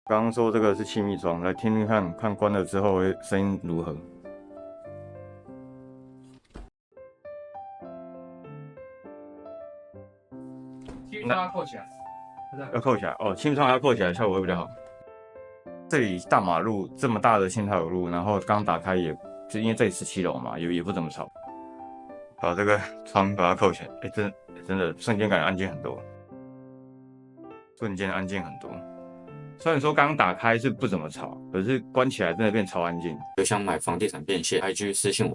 刚刚说这个是气密窗，来听听看，看关了之后会声音如何？气密窗要扣起来，要扣起来哦，气密窗要扣起来，效果会比较好。这里大马路这么大的信号有路，然后刚打开也，就因为这里17楼嘛，也不怎么吵。把这个窗把它扣起来，真的瞬间感觉安静很多，瞬间安静很多。虽然说刚打开是不怎么吵，可是关起来真的变超安静。有想买房地产变现，IG 私信我。